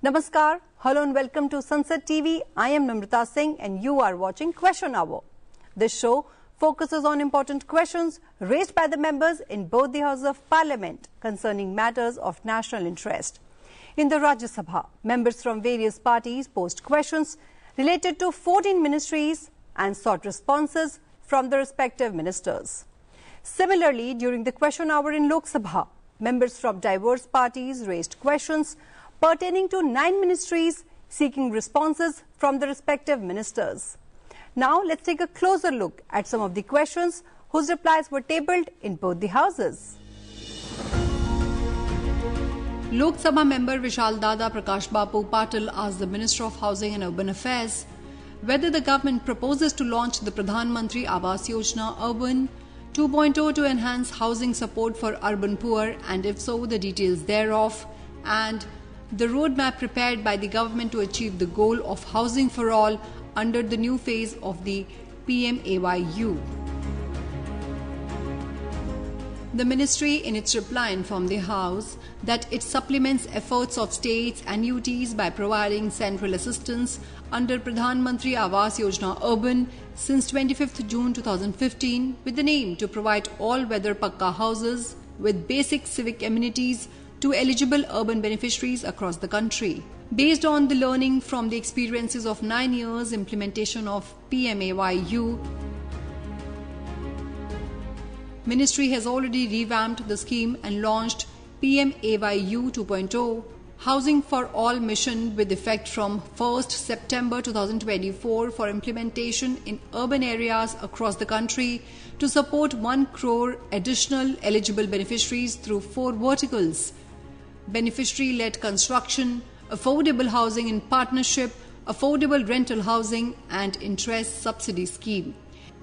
Namaskar, hello and welcome to Sansad TV. I am Namrata Singh and you are watching Question Hour. This show focuses on important questions raised by the members in both the Houses of Parliament concerning matters of national interest. In the Rajya Sabha, members from various parties posed questions related to 14 ministries and sought responses from the respective ministers. Similarly, during the Question Hour in Lok Sabha, members from diverse parties raised questions pertaining to 9 ministries seeking responses from the respective ministers. Now, let's take a closer look at some of the questions whose replies were tabled in both the houses. Lok Sabha member Vishal Dada Prakash Bapu Patil asked the Minister of Housing and Urban Affairs whether the government proposes to launch the Pradhanmantri Awas Yojana Urban 2.0 to enhance housing support for urban poor, and if so, the details thereof, and the roadmap prepared by the government to achieve the goal of housing for all under the new phase of the PMAYU. The ministry in its reply informed the House that it supplements efforts of states and UTs by providing central assistance under Pradhan Mantri Awas Yojana Urban since 25th June 2015 with the aim to provide all-weather Pakka houses with basic civic amenities to eligible urban beneficiaries across the country. Based on the learning from the experiences of 9 years implementation of PMAYU, Ministry has already revamped the scheme and launched PMAYU 2.0 Housing for All mission with effect from 1st September 2024 for implementation in urban areas across the country to support 1 crore additional eligible beneficiaries through 4 verticals: beneficiary-led construction, affordable housing in partnership, affordable rental housing and interest subsidy scheme.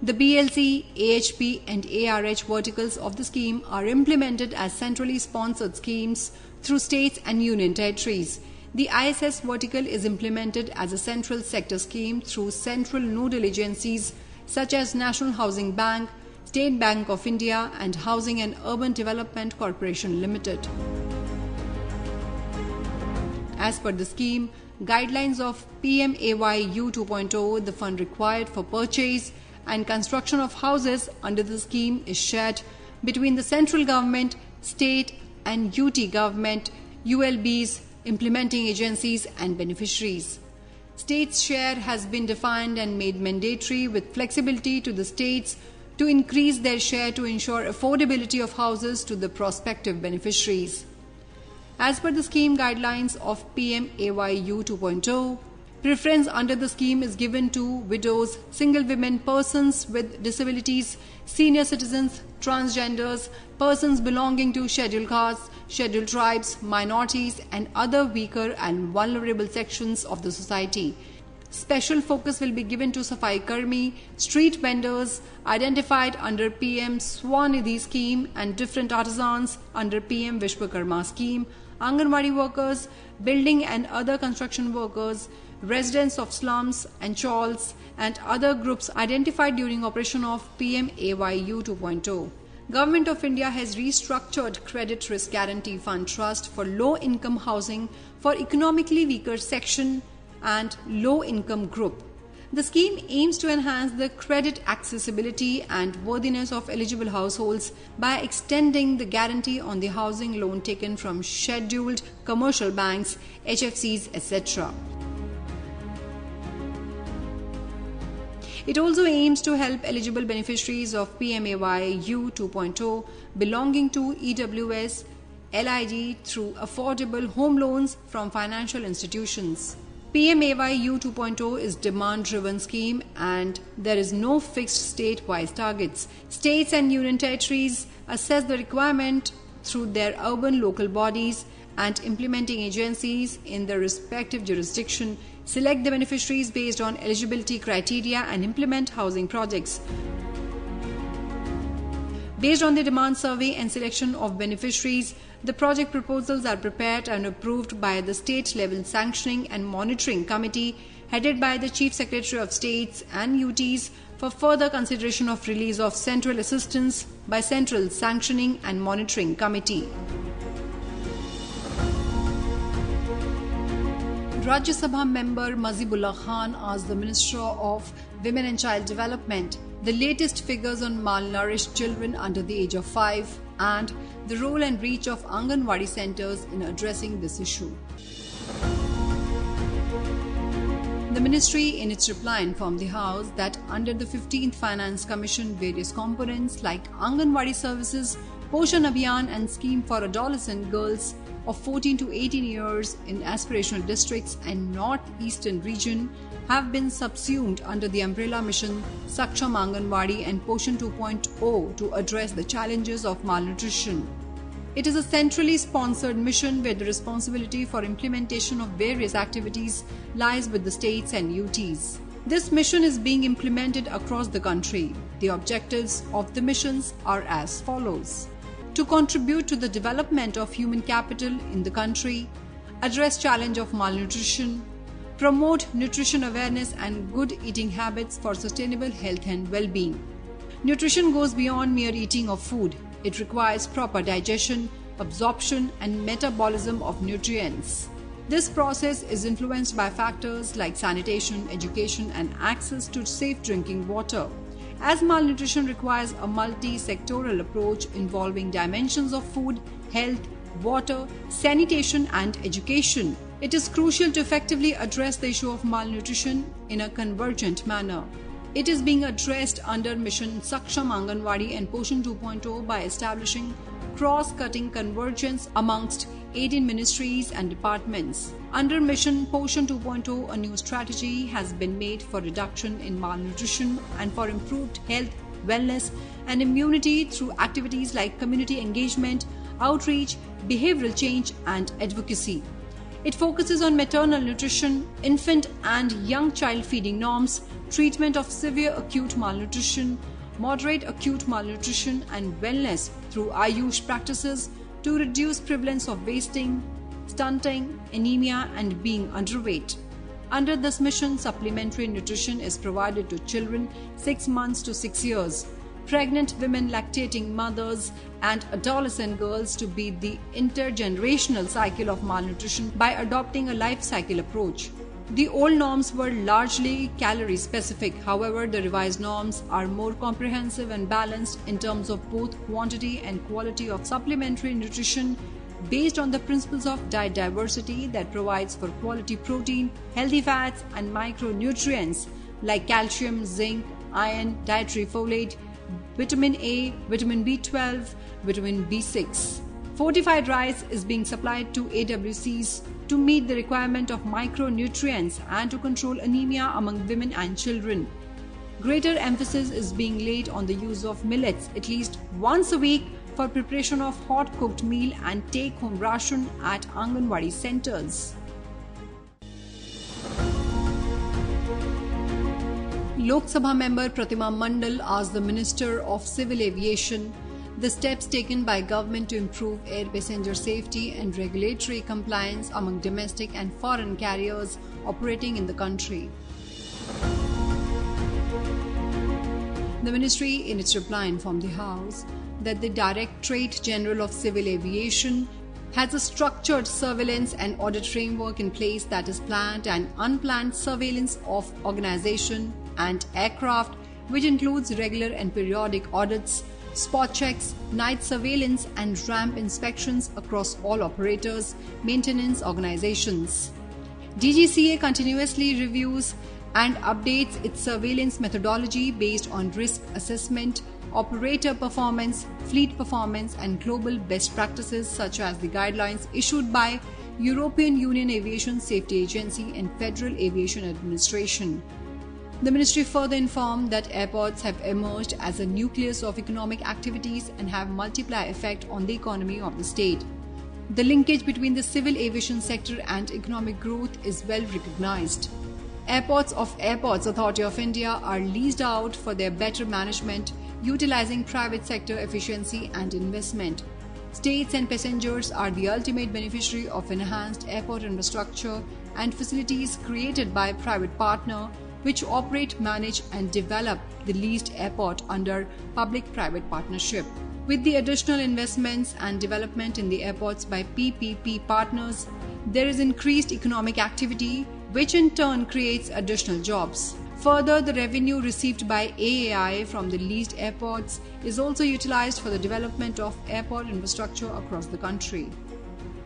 The BLC, AHP and ARH verticals of the scheme are implemented as centrally sponsored schemes through states and union territories. The ISS vertical is implemented as a central sector scheme through central nodal agencies such as National Housing Bank, State Bank of India and Housing and Urban Development Corporation Limited. As per the scheme, guidelines of PMAYU 2.0, the fund required for purchase and construction of houses under the scheme is shared between the central government, state and UT government, ULBs, implementing agencies and beneficiaries. States' share has been defined and made mandatory with flexibility to the states to increase their share to ensure affordability of houses to the prospective beneficiaries. As per the scheme guidelines of PMAYU 2.0, preference under the scheme is given to widows, single women, persons with disabilities, senior citizens, transgenders, persons belonging to scheduled castes, scheduled tribes, minorities and other weaker and vulnerable sections of the society. Special focus will be given to Safai Karmi, street vendors identified under PM Swanidhi scheme and different artisans under PM Vishwakarma scheme, Anganwadi workers, building and other construction workers, residents of slums and chawls and other groups identified during operation of PMAYU 2.0. Government of India has restructured Credit Risk Guarantee Fund Trust for low-income housing for economically weaker section and low-income group. The scheme aims to enhance the credit accessibility and worthiness of eligible households by extending the guarantee on the housing loan taken from scheduled commercial banks, HFCs, etc. It also aims to help eligible beneficiaries of PMAYU 2.0 belonging to EWS, LID through affordable home loans from financial institutions. PMAYU 2.0 is demand-driven scheme and there is no fixed state-wise targets. States and union territories assess the requirement through their urban local bodies and implementing agencies in their respective jurisdiction, select the beneficiaries based on eligibility criteria and implement housing projects. Based on the demand survey and selection of beneficiaries, the project proposals are prepared and approved by the state-level sanctioning and monitoring committee headed by the Chief Secretary of States and UTs for further consideration of release of central assistance by Central Sanctioning and Monitoring Committee. Rajya Sabha member Mazibullah Khan asked the Minister of Women and Child Development the latest figures on malnourished children under the age of 5 and the role and reach of Anganwadi centers in addressing this issue. The ministry in its reply informed the House that under the 15th Finance Commission, various components like Anganwadi services, Poshan Abhiyan and scheme for adolescent girls of 14 to 18 years in aspirational districts and northeastern region have been subsumed under the umbrella mission Saksham Anganwadi and Poshan 2.0 to address the challenges of malnutrition. It is a centrally sponsored mission where the responsibility for implementation of various activities lies with the states and UTs. This mission is being implemented across the country. The objectives of the missions are as follows: to contribute to the development of human capital in the country, address challenge of malnutrition, promote nutrition awareness and good eating habits for sustainable health and well-being. Nutrition goes beyond mere eating of food. It requires proper digestion, absorption and metabolism of nutrients. This process is influenced by factors like sanitation, education and access to safe drinking water. As malnutrition requires a multi-sectoral approach involving dimensions of food, health, water, sanitation and education, it is crucial to effectively address the issue of malnutrition in a convergent manner. It is being addressed under Mission Saksham Anganwadi and Poshan 2.0 by establishing cross-cutting convergence amongst 18 ministries and departments. Under Mission Poshan 2.0, a new strategy has been made for reduction in malnutrition and for improved health, wellness and immunity through activities like community engagement, outreach, behavioral change and advocacy. It focuses on maternal nutrition, infant and young child feeding norms, treatment of severe acute malnutrition, moderate acute malnutrition and wellness through Ayush practices to reduce prevalence of wasting, stunting, anemia and being underweight. Under this mission, supplementary nutrition is provided to children 6 months to 6 years, pregnant women, lactating mothers and adolescent girls to beat the intergenerational cycle of malnutrition by adopting a life cycle approach. The old norms were largely calorie specific. However, the revised norms are more comprehensive and balanced in terms of both quantity and quality of supplementary nutrition based on the principles of diet diversity that provides for quality protein, healthy fats and micronutrients like calcium, zinc, iron, dietary folate, vitamin A, vitamin B12, vitamin B6. Fortified rice is being supplied to AWCs to meet the requirement of micronutrients and to control anemia among women and children. Greater emphasis is being laid on the use of millets at least once a week for preparation of hot cooked meal and take-home ration at Anganwadi centers. Lok Sabha member Pratima Mandal asked the Minister of Civil Aviation the steps taken by government to improve air passenger safety and regulatory compliance among domestic and foreign carriers operating in the country. The ministry in its reply informed the House that the Directorate General of Civil Aviation has a structured surveillance and audit framework in place that is planned and unplanned surveillance of organization and aircraft, which includes regular and periodic audits, spot checks, night surveillance and ramp inspections across all operators, maintenance organizations. DGCA continuously reviews and updates its surveillance methodology based on risk assessment, operator performance, fleet performance and global best practices such as the guidelines issued by European Union Aviation Safety Agency and Federal Aviation Administration. The ministry further informed that airports have emerged as a nucleus of economic activities and have multiplier effect on the economy of the state. The linkage between the civil aviation sector and economic growth is well recognized. Airports of Airports Authority of India are leased out for their better management, utilizing private sector efficiency and investment. States and passengers are the ultimate beneficiary of enhanced airport infrastructure and facilities created by private partner which operate, manage and develop the leased airport under public-private partnership. With the additional investments and development in the airports by PPP partners, there is increased economic activity, which in turn creates additional jobs. Further, the revenue received by AAI from the leased airports is also utilized for the development of airport infrastructure across the country.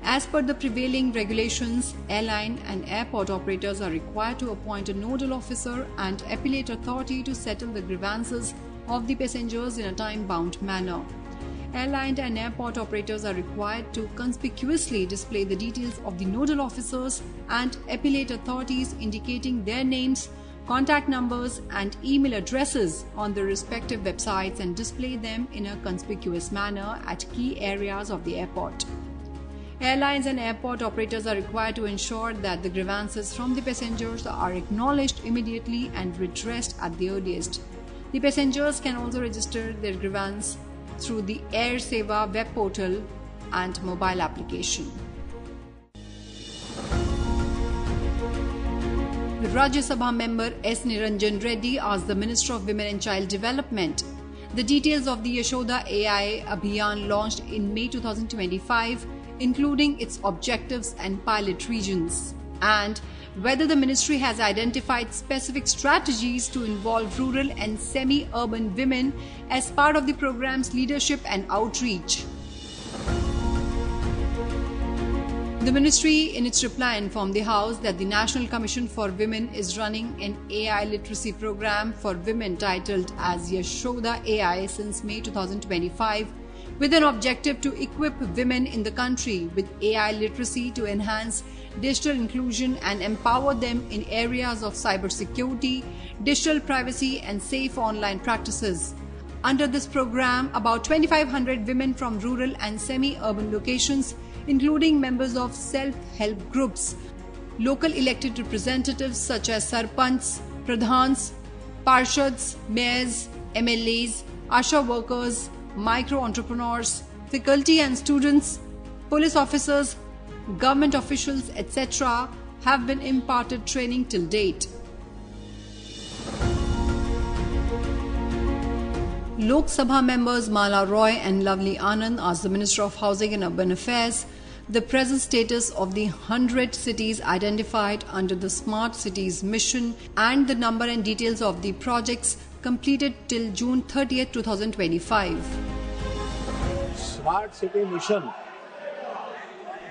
As per the prevailing regulations, airline and airport operators are required to appoint a nodal officer and appellate authority to settle the grievances of the passengers in a time-bound manner. Airline and airport operators are required to conspicuously display the details of the nodal officers and appellate authorities indicating their names, contact numbers and email addresses on the respective websites and display them in a conspicuous manner at key areas of the airport. Airlines and airport operators are required to ensure that the grievances from the passengers are acknowledged immediately and redressed at the earliest. The passengers can also register their grievance through the Air Seva web portal and mobile application. The Rajya Sabha member S. Niranjan Reddy asked the Minister of Women and Child Development the details of the Yashoda AI Abhiyan launched in May 2025, including its objectives and pilot regions, and whether the ministry has identified specific strategies to involve rural and semi-urban women as part of the program's leadership and outreach. The ministry, in its reply, informed the House that the National Commission for Women is running an AI literacy program for women titled as Yashoda AI since May 2025, with an objective to equip women in the country with AI literacy to enhance digital inclusion and empower them in areas of cybersecurity, digital privacy and safe online practices. Under this program, about 2,500 women from rural and semi-urban locations, including members of self-help groups, local elected representatives such as Sarpanchs, Pradhans, Parshads, Mayors, MLAs, Asha workers, micro-entrepreneurs, faculty and students, police officers, government officials, etc. have been imparted training till date. Lok Sabha members Mala Roy and Lovely Anand asked the Minister of Housing and Urban Affairs the present status of the 100 cities identified under the Smart Cities mission and the number and details of the projects completed till June 30th, 2025. Smart city mission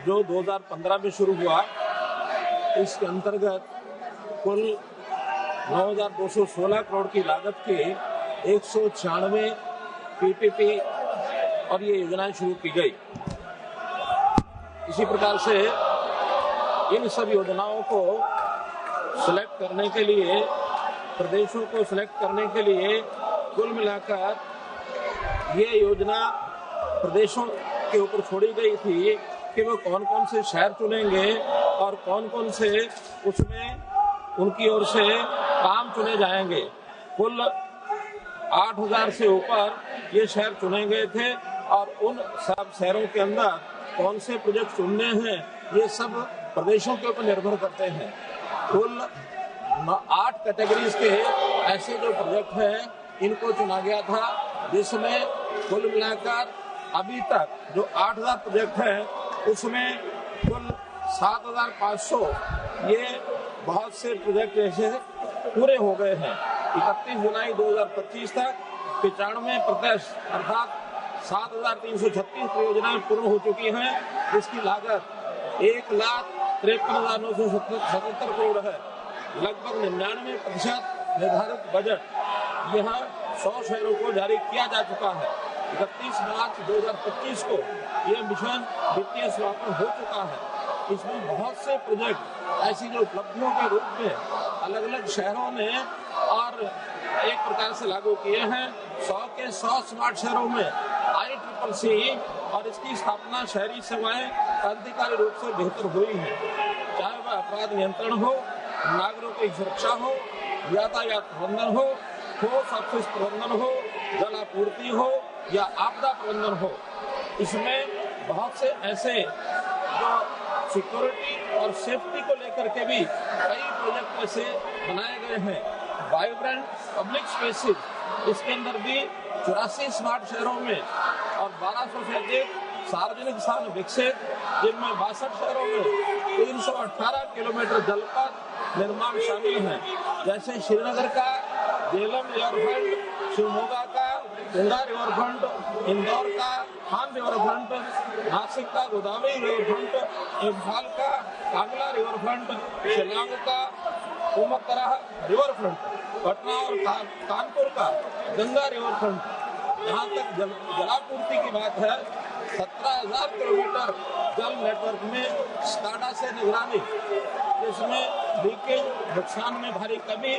जो 2015 में शुरू हुआ, इसके अंतर्गत कुल 9,216 करोड़ की लागत के 196 पीपीपी और ये योजनाएं शुरू की गई। इसी प्रकार से इन सब योजनाओं को सिलेक्ट करने के लिए, प्रदेशों को सिलेक्ट करने के लिए कुल मिलाकर ये योजना प्रदेशों के ऊपर छोड़ी गई थी कि वो कौन कौन से शहर चुनेंगे और कौन कौन से उसमें उनकी ओर से काम चुने जाएंगे। कुल 8,000 से ऊपर ये शहर चुने गए थे और उन सब शहरों के अंदर कौन से प्रोजेक्ट चुनने हैं ये सब प्रदेशों के ऊपर निर्भर करते हैं। कुल 8 कैटेगरीज के ऐसे जो प्रोजेक्ट हैं इनको चुना गया था, जिसमें कुल मिलाकर अभी तक जो 8,000 प्रोजेक्ट हैं उसमें कुल 7,500 ये बहुत से प्रोजेक्ट ऐसे पूरे हो गए हैं। 31 जुलाई 2025 तक 95% अर्थात 7,336 परियोजनाएं पूर्ण हो चुकी हैं, जिसकी लागत 1,53,977 करोड़ है। लगभग 99% निर्धारित बजट यह 100 शहरों को जारी किया जा चुका है। 31 मार्च 2025 को यह मिशन वित्तीय समापन हो चुका है। इसमें बहुत से प्रोजेक्ट ऐसी जो उपलब्धियों के रूप में अलग अलग शहरों ने और एक प्रकार से लागू किए हैं। 100 के 100 स्मार्ट शहरों में ICCC और इसकी स्थापना शहरी सेवाएं क्रांतिकारी रूप से बेहतर हुई है। चाहे वह अपराध नियंत्रण हो, नागरिकों की सुरक्षा हो, यातायात प्रबंधन हो, ठोस अपशिष्ट प्रबंधन हो, जल आपूर्ति हो या आपदा प्रबंधन हो। इसमें बहुत से ऐसे जो सिक्योरिटी और सेफ्टी को लेकर के भी कई प्रोजेक्ट ऐसे बनाए गए हैं। वाइब्रेंट पब्लिक स्पेसेस, इसके अंदर भी 84 स्मार्ट शहरों में और 1200 से अधिक सार्वजनिक स्थान विकसित, जिनमें 62 शहरों में 318 किलोमीटर जलपथ निर्माण शामिल है, जैसे श्रीनगर का जेलम रिवरफ्रंट, शिवमोगा का गंगा रिवरफ्रंट, इंदौर का खान रिवरफ्रंट, नासिक का गोदावरी रिवरफ्रंट, इम्फाल का कांगला रिवरफ्रंट, शिलांग का उमकरा रिवरफ्रंट, पटना और कानपुर का गंगा रिवरफ्रंट। यहाँ तक जलापूर्ति की बात है, 17,000 किलोमीटर जल नेटवर्क में स्काडा से निगरानी, जिसमें लीकेज नुकसान में भारी कमी,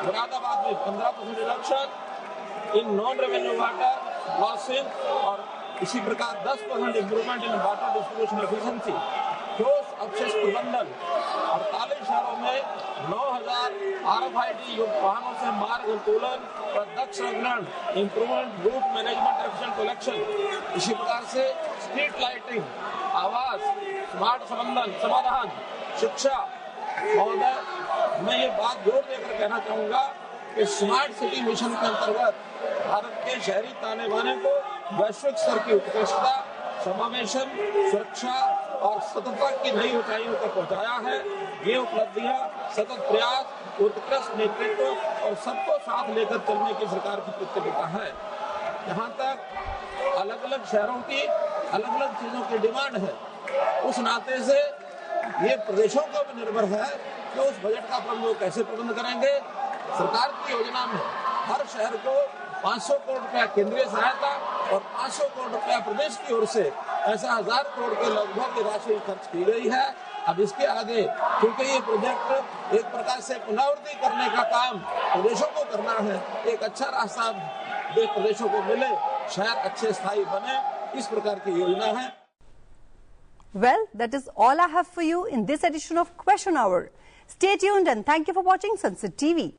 मुरादाबाद में 15% reduction in non revenue water losses और इसी प्रकार 10% improvement in water distribution efficiency, ठोस अवशेष प्रबंधन, 48 शहरों में 9,000 RFID युक्त वाहनों से मार्ग अनुकूलन और दक्ष संग्रहण, improvement route management efficient collection. इसी प्रकार से स्ट्रीट लाइटिंग, आवास, स्मार्ट समाधान, शिक्षा। महोदय, मैं ये बात जोर देकर कहना चाहूंगा कि स्मार्ट सिटी मिशन के अंतर्गत भारत के शहरी ताने बाने को वैश्विक स्तर की उत्कृष्टता, समावेशन, सुरक्षा और सततता की नई ऊंचाइयों तक पहुंचाया है। ये उपलब्धियां सतत प्रयास, उत्कृष्ट नेतृत्व और सबको साथ लेकर चलने की सरकार की प्रतिबद्धता है। यहाँ तक अलग अलग शहरों की अलग अलग चीजों की डिमांड है, उस नाते से ये प्रदेशों को भी निर्भर है कि उस बजट का प्रबंध वो कैसे प्रबंध करेंगे। सरकार की योजना में हर शहर को 500 करोड़ रुपया केंद्रीय सहायता और 500 करोड़ रुपया प्रदेश की ओर से ऐसा 1000 करोड़ के लगभग की राशि खर्च की गई है। अब इसके आगे क्योंकि ये प्रोजेक्ट एक प्रकार से पुनरावृत्ति करने का काम प्रदेशों को करना है, एक अच्छा रास्ता प्रदेशों को मिले, शहर अच्छे स्थायी बने, इस प्रकार की योजना है। Well, that is all I have for you in this edition of Question Hour. Stay tuned and thank you for watching Sansad TV.